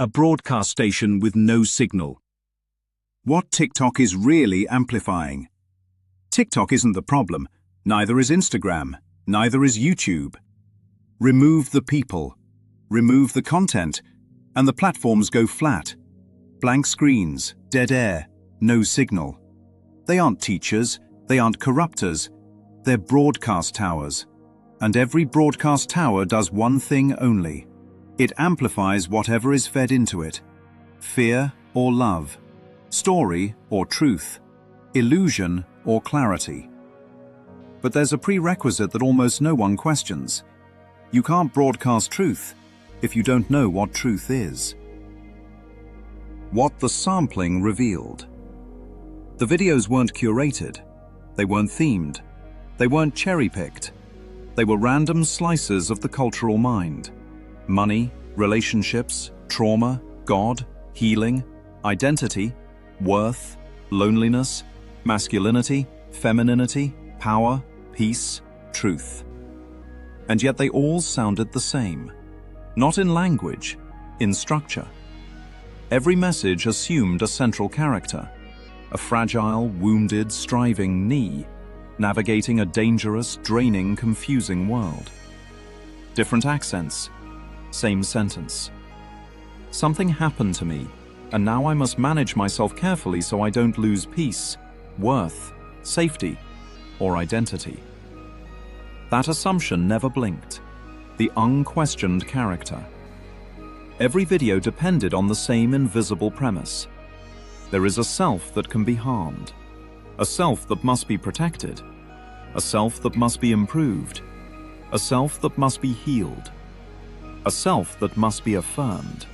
a broadcast station with no signal. What TikTok is really amplifying. TikTok isn't the problem, neither is Instagram, neither is YouTube. Remove the people, remove the content, and the platforms go flat. Blank screens, dead air, no signal. They aren't teachers, they aren't corruptors, they're broadcast towers. And every broadcast tower does one thing only. It amplifies whatever is fed into it. Fear or love, story or truth, illusion or clarity. But there's a prerequisite that almost no one questions. You can't broadcast truth if you don't know what truth is. What the sampling revealed. The videos weren't curated, they weren't themed, they weren't cherry-picked. They were random slices of the cultural mind. Money, relationships, trauma, God, healing, identity, worth, loneliness, masculinity, femininity, power, peace, truth. And yet they all sounded the same. Not in language, in structure. Every message assumed a central character, a fragile, wounded, striving knee, navigating a dangerous, draining, confusing world. Different accents, same sentence. Something happened to me, and now I must manage myself carefully so I don't lose peace, worth, safety, or identity. That assumption never blinked. The unquestioned character. Every video depended on the same invisible premise. There is a self that can be harmed, a self that must be protected, a self that must be improved, a self that must be healed, a self that must be affirmed.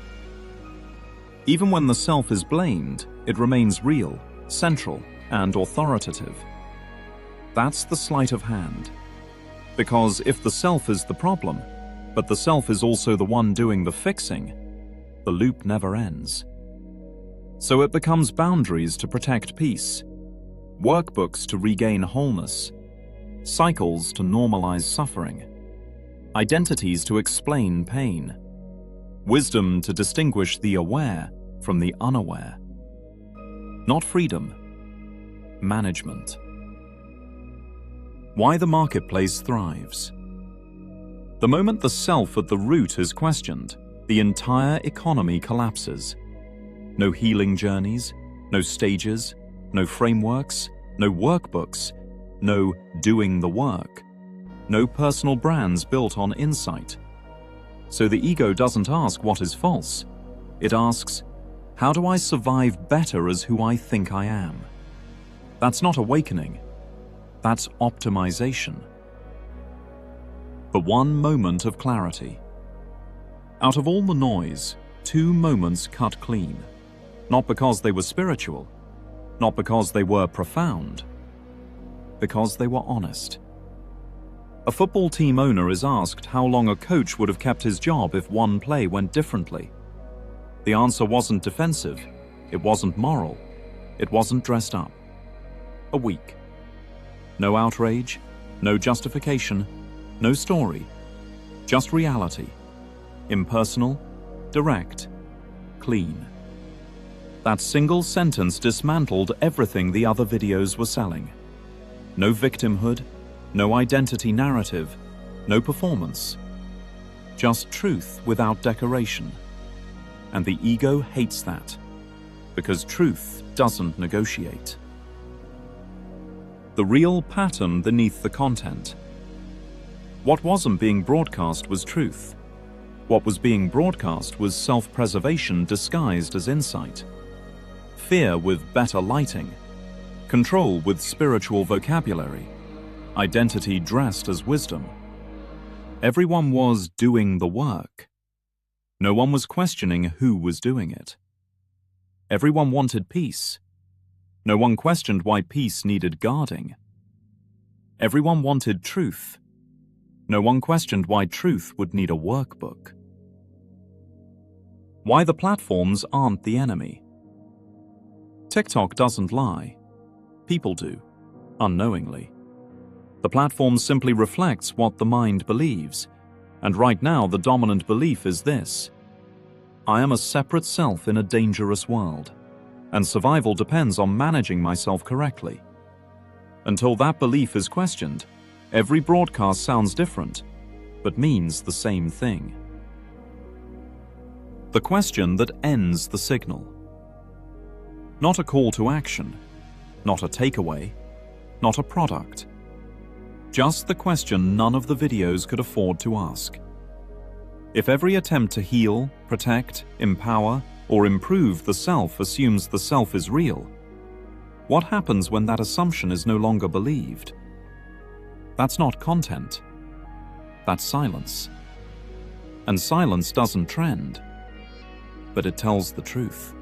Even when the self is blamed, it remains real, central, and authoritative. That's the sleight of hand. Because if the self is the problem, but the self is also the one doing the fixing, the loop never ends. So it becomes boundaries to protect peace, workbooks to regain wholeness, cycles to normalize suffering, identities to explain pain, wisdom to distinguish the aware from the unaware. Not freedom, management. Why the marketplace thrives. The moment the self at the root is questioned, the entire economy collapses. No healing journeys, no stages, no frameworks, no workbooks, no doing the work, no personal brands built on insight. So the ego doesn't ask what is false. It asks, how do I survive better as who I think I am? That's not awakening. That's optimization. But one moment of clarity. Out of all the noise, 2 moments cut clean. Not because they were spiritual, not because they were profound, because they were honest. A football team owner is asked how long a coach would have kept his job if one play went differently. The answer wasn't defensive, it wasn't moral, it wasn't dressed up. A week. No outrage, no justification, no story, just reality. Impersonal, direct, clean. That single sentence dismantled everything the other videos were selling. No victimhood, no identity narrative, no performance. Just truth without decoration. And the ego hates that, because truth doesn't negotiate. The real pattern beneath the content. What wasn't being broadcast was truth. What was being broadcast was self-preservation disguised as insight. Fear with better lighting. Control with spiritual vocabulary. Identity dressed as wisdom. Everyone was doing the work. No one was questioning who was doing it. Everyone wanted peace. No one questioned why peace needed guarding. Everyone wanted truth. No one questioned why truth would need a workbook. Why the platforms aren't the enemy. TikTok doesn't lie. People do, unknowingly. The platform simply reflects what the mind believes, and right now the dominant belief is this: I am a separate self in a dangerous world, and survival depends on managing myself correctly. Until that belief is questioned, every broadcast sounds different, but means the same thing. The question that ends the signal. Not a call to action, not a takeaway, not a product. Just the question none of the videos could afford to ask. If every attempt to heal, protect, empower, or improve the self assumes the self is real, what happens when that assumption is no longer believed? That's not content. That's silence. And silence doesn't trend, but it tells the truth.